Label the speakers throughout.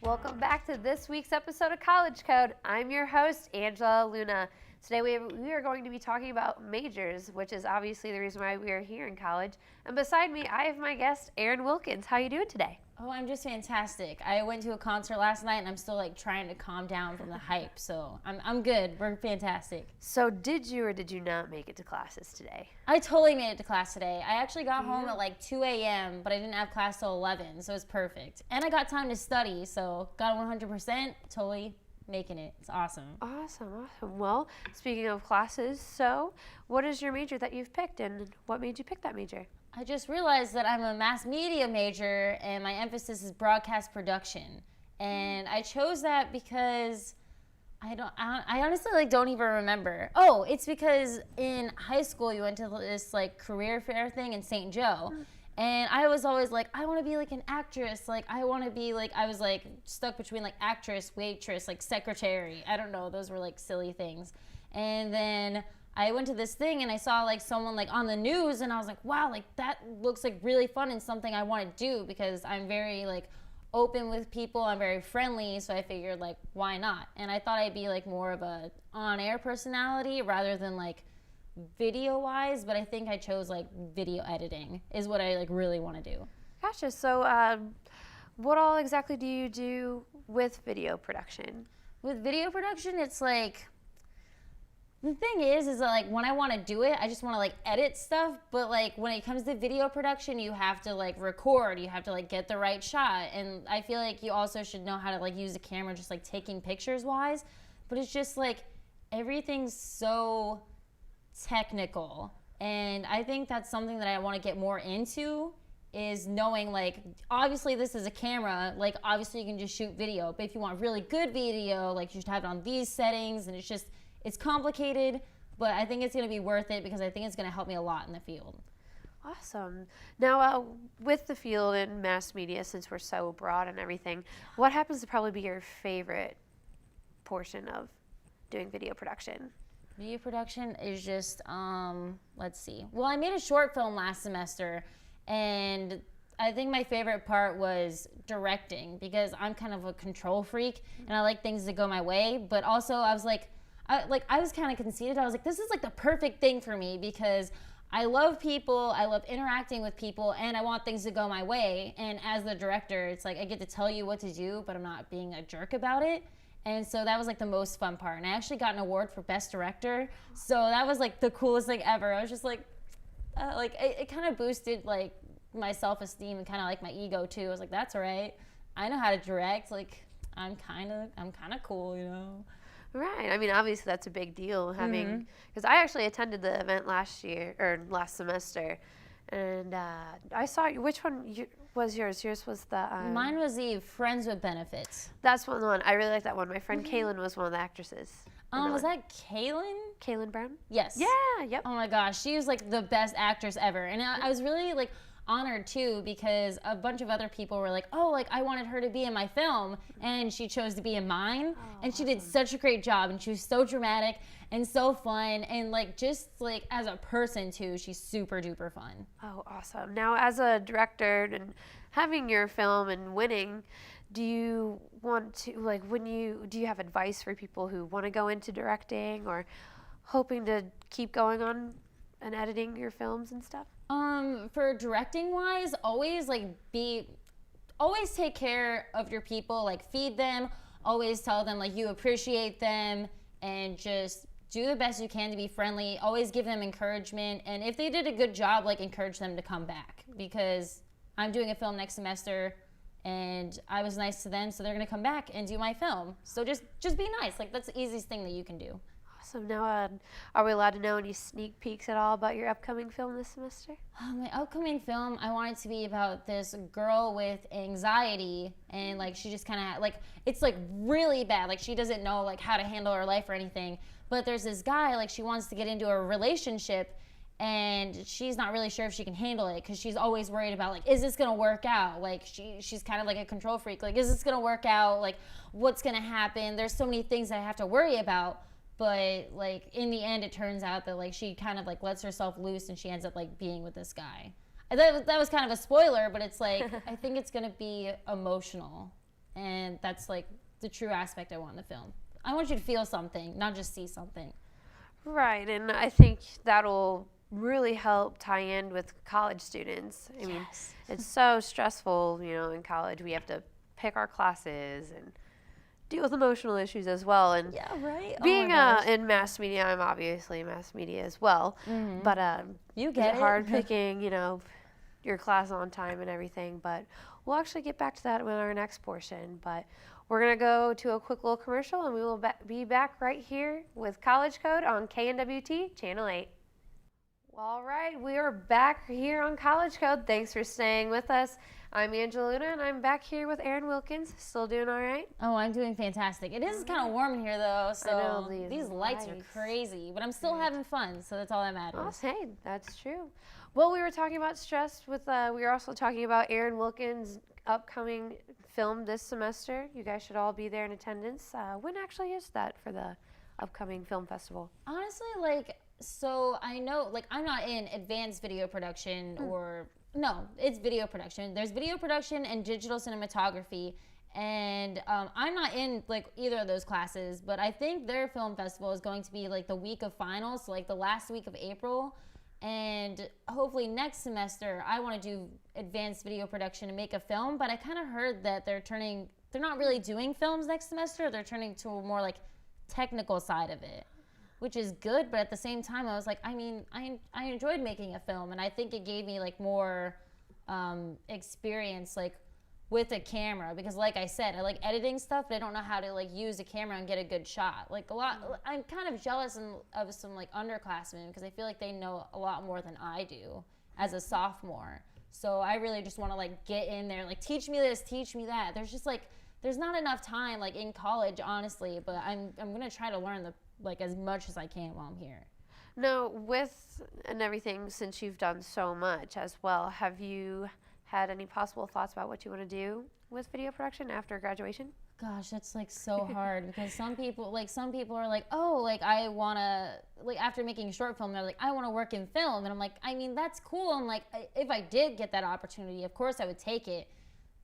Speaker 1: Welcome back to this week's episode of College Code. I'm your host, Angela Luna. Today we are going to be talking about majors, which is obviously the reason why we are here in college. And beside me, I have my guest, Erin Wilkins. How are you doing today?
Speaker 2: Oh, I'm just fantastic. I went to a concert last night and I'm still trying to calm down from the hype. So I'm good. We're fantastic.
Speaker 1: So did you or did you not make it to classes today?
Speaker 2: I totally made it to class today. I actually got home at 2 a.m., but I didn't have class till 11, so it's perfect. And I got time to study, so got 100%, totally making it. It's awesome.
Speaker 1: Awesome. Well, speaking of classes, so what is your major that you've picked and what made you pick that major?
Speaker 2: I just realized that I'm a mass media major and my emphasis is broadcast production. And I chose that because I honestly don't even remember. Oh, it's because in high school you went to this career fair thing in St. Joe. And I was always I want to be an actress. I want to be I was stuck between actress, waitress, secretary. I don't know, those were silly things. And then I went to this thing and I saw someone on the news and I was wow, that looks really fun and something I want to do because I'm very open with people. I'm very friendly, so I figured why not? And I thought I'd be more of a on-air personality rather than video-wise, but I think I chose video editing is what I really want to do.
Speaker 1: Gotcha. So what all exactly do you do with video production?
Speaker 2: With video production, it's the thing is that when I want to do it, I just want to edit stuff. But when it comes to video production, you have to record. You have to get the right shot. And I feel you also should know how to use the camera, just taking pictures wise. But it's just everything's so technical. And I think that's something that I want to get more into is knowing obviously this is a camera. Obviously you can just shoot video. But if you want really good video, you should have it on these settings. And it's complicated, but I think it's going to be worth it because I think it's going to help me a lot in the field.
Speaker 1: Awesome. Now, with the field and mass media, since we're so broad and everything, what happens to probably be your favorite portion of doing video production?
Speaker 2: Video production is just, let's see. Well, I made a short film last semester, and I think my favorite part was directing because I'm kind of a control freak, and I like things to go my way, but also I was I was kind of conceited. I was this is the perfect thing for me because I love people, I love interacting with people, and I want things to go my way. And as the director, it's I get to tell you what to do, but I'm not being a jerk about it. And so that was the most fun part. And I actually got an award for Best Director. So that was the coolest thing ever. I was just it kind of boosted my self-esteem and kind of my ego too. I was that's all right. I know how to direct. I'm kind of cool, you know.
Speaker 1: Right. I mean, obviously that's a big deal having, because I actually attended the event last semester, and I saw, which one was yours? Yours was the...
Speaker 2: Mine was the Friends with Benefits.
Speaker 1: That's the one. I really like that one. My friend Kaylin was one of the actresses.
Speaker 2: Was that Kaylin?
Speaker 1: Kaylin Brown?
Speaker 2: Yes.
Speaker 1: Yeah, yep.
Speaker 2: Oh my gosh, she was the best actress ever. And I was really honored too because a bunch of other people were I wanted her to be in my film and she chose to be in mine. And she did such a great job and she was so dramatic and so fun and just as a person too, she's super duper fun.
Speaker 1: Oh, awesome. Now as a director and having your film and winning, do you want to do you have advice for people who want to go into directing or hoping to keep going on and editing your films and stuff?
Speaker 2: For directing wise, always take care of your people, feed them, always tell them you appreciate them and just do the best you can to be friendly, always give them encouragement, and if they did a good job, encourage them to come back because I'm doing a film next semester and I was nice to them, so they're going to come back and do my film. So just be nice. That's the easiest thing that you can do.
Speaker 1: Awesome. Now, are we allowed to know any sneak peeks at all about your upcoming film this semester?
Speaker 2: My upcoming film, I want it to be about this girl with anxiety, and she just kind of it's really bad. She doesn't know how to handle her life or anything. But there's this guy she wants to get into a relationship, and she's not really sure if she can handle it because she's always worried about is this gonna work out? She's kind of a control freak. Is this gonna work out? What's gonna happen? There's so many things that I have to worry about. But in the end, it turns out that she kind of lets herself loose and she ends up being with this guy. That was kind of a spoiler, but it's I think it's gonna be emotional. And that's like the true aspect I want in the film. I want you to feel something, not just see something.
Speaker 1: Right, and I think that'll really help tie in with college students. I mean, it's so stressful, in college. We have to pick our classes and deal with emotional issues as well. And
Speaker 2: yeah, right.
Speaker 1: being in mass media, I'm obviously mass media as well.
Speaker 2: Mm-hmm.
Speaker 1: But
Speaker 2: you get
Speaker 1: it's hard picking, your class on time and everything. But we'll actually get back to that with our next portion. But we're going to go to a quick little commercial, and we will be back right here with College Code on KNWT Channel 8. All right, we are back here on College Code. Thanks for staying with us. I'm Angela Luna, and I'm back here with Erin Wilkins. Still doing all right?
Speaker 2: Oh, I'm doing fantastic. It is kind of warm in here, though, so
Speaker 1: I know,
Speaker 2: these lights are crazy. But I'm still having fun, so that's all that matters.
Speaker 1: Oh, hey, that's true. Well, we were talking about stress with, we were also talking about Erin Wilkins' upcoming film this semester. You guys should all be there in attendance. When actually is that for the upcoming film festival?
Speaker 2: Honestly, so I know, I'm not in advanced video production or, no, it's video production. There's video production and digital cinematography, and I'm not in, either of those classes, but I think their film festival is going to be, the week of finals, so, the last week of April, and hopefully next semester I want to do advanced video production and make a film, but I kind of heard that they're not really doing films next semester, they're turning to a more, technical side of it, which is good, but at the same time, I was I enjoyed making a film, and I think it gave me more experience with a camera, because like I said, I like editing stuff, but I don't know how to use a camera and get a good shot. I'm kind of jealous of some underclassmen, because I feel like they know a lot more than I do as a sophomore. So I really just want to get in there, teach me this, teach me that. There's just there's not enough time in college, honestly, but I'm gonna try to learn as much as I can while I'm here.
Speaker 1: Now, with and everything, since you've done so much as well, have you had any possible thoughts about what you want to do with video production after graduation?
Speaker 2: Gosh, that's so hard, because some people are oh, I want to, after making a short film, they're I want to work in film. And I'm that's cool. And if I did get that opportunity, of course I would take it,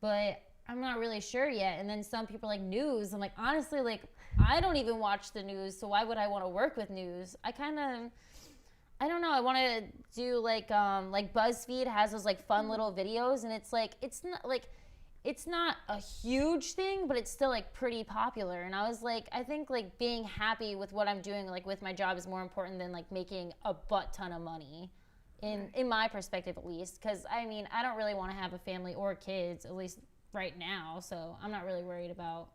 Speaker 2: but I'm not really sure yet. And then some people news. I'm honestly, I don't even watch the news, so why would I want to work with news? I don't know. I want to do BuzzFeed has those fun little videos, and it's not a huge thing, but it's still pretty popular. And I was I think being happy with what I'm doing with my job is more important than making a butt ton of money, in my perspective at least. Because I don't really want to have a family or kids, at least right now. So I'm not really worried about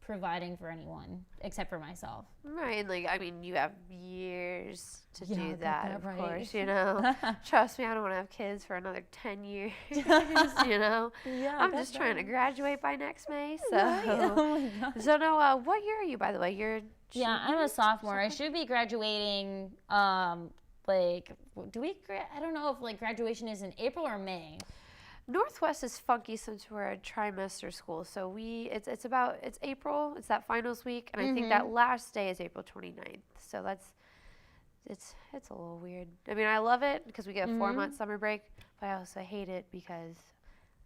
Speaker 2: providing for anyone except for myself.
Speaker 1: Right, you have years to do that, of
Speaker 2: right.
Speaker 1: course, Trust me, I don't want to have kids for another 10 years,
Speaker 2: Yeah,
Speaker 1: I'm just trying to graduate by next May, so.
Speaker 2: Right? Oh my gosh.
Speaker 1: So, no, what year are you, by the way?
Speaker 2: I'm a sophomore. I should be graduating, I don't know if graduation is in April or May.
Speaker 1: Northwest is funky since we're a trimester school, so it's April, it's that finals week, and I think that last day is April 29th, so it's a little weird. I love it because we get a 4-month summer break, but I also hate it because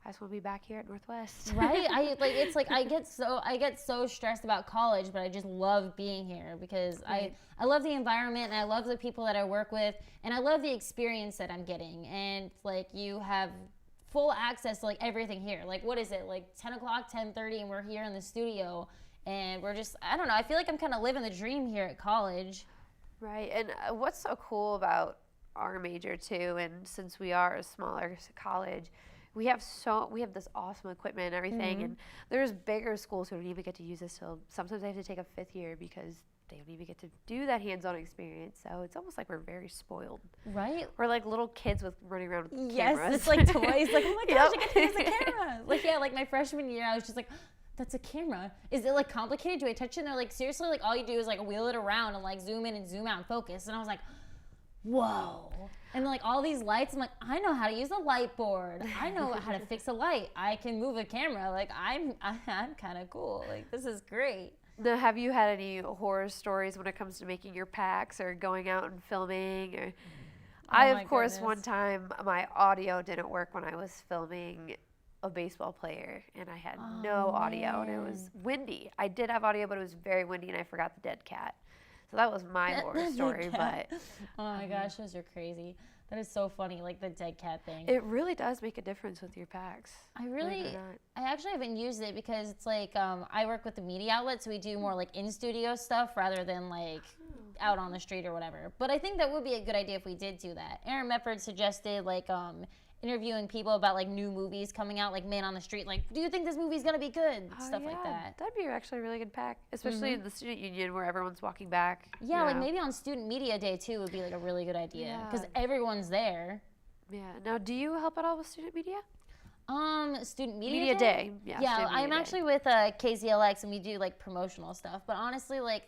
Speaker 1: I just want to be back here at Northwest.
Speaker 2: Right? I get so stressed about college, but I just love being here because I love the environment, and I love the people that I work with, and I love the experience that I'm getting, and you have full access to everything here. What is it, 10 o'clock, 10:30, and we're here in the studio, and we're just, I don't know, I feel I'm kind of living the dream here at college.
Speaker 1: Right, and what's so cool about our major too, and since we are a smaller college, we have this awesome equipment and everything, and there's bigger schools who don't even get to use this till sometimes they have to take a 5th year because they don't even get to do that hands-on experience. So it's almost we're very spoiled.
Speaker 2: Right?
Speaker 1: We're little kids with running around with
Speaker 2: yes,
Speaker 1: cameras.
Speaker 2: It's toys. Oh my gosh, I get to use a camera. My freshman year, I was just that's a camera. Is it complicated? Do I touch it? And they're seriously, all you do is wheel it around and zoom in and zoom out and focus. And I was whoa. And all these lights, I'm I know how to use a light board. I know how to fix a light. I can move a camera. I'm kind of cool. This is great.
Speaker 1: Now, have you had any horror stories when it comes to making your packs or going out and filming? Or I, of course, one time my audio didn't work when I was filming a baseball player, and I had no audio, and it was windy. I did have audio, but it was very windy, and I forgot the dead cat. So that was my horror story. But
Speaker 2: oh my gosh, those are crazy. That is so funny, like the dead cat thing.
Speaker 1: it really does make a difference with your packs.
Speaker 2: I actually haven't used it because it's like I work with the media outlet, so we do more like in studio stuff rather than like out on the street or whatever. But I think that would be a good idea if we did do that. Aaron Mefford suggested like interviewing people about like new movies coming out, like Man on the Street. Like, do you think this movie's gonna be good? Stuff like that.
Speaker 1: That'd be actually a really good pack, especially in the student union where everyone's walking back.
Speaker 2: Yeah, like maybe on Student Media Day too would be like a really good idea because everyone's there.
Speaker 1: Yeah. Now, do you help at all with student media?
Speaker 2: Student Media
Speaker 1: Day.
Speaker 2: Yeah, I'm actually with KZLX and we do like promotional stuff. But honestly, like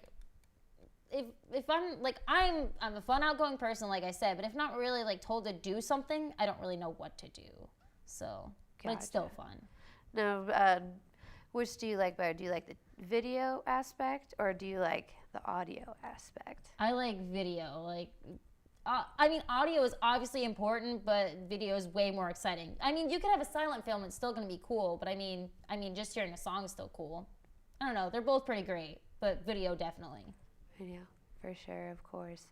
Speaker 2: if I'm like I'm a fun outgoing person, like I said, but if not really like told to do something, I don't really know what to do. So, but it's still fun.
Speaker 1: Now, which do you like better? Do you like the video aspect or do you like the audio aspect?
Speaker 2: I like video. Like, I mean, audio is obviously important, but video is way more exciting. I mean, you could have a silent film; it's still going to be cool. But I mean, just hearing a song is still cool. I don't know. They're both pretty great, but video definitely.
Speaker 1: Video, for sure, of course.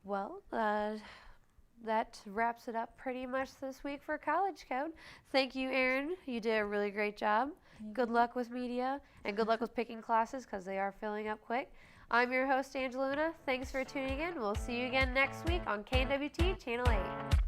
Speaker 1: Well, that wraps it up pretty much this week for College Code. Thank you, Erin. You did a really great job. Good luck with media, and good luck with picking classes because they are filling up quick. I'm your host, Angelina. Thanks for tuning in. We'll see you again next week on KNWT Channel 8.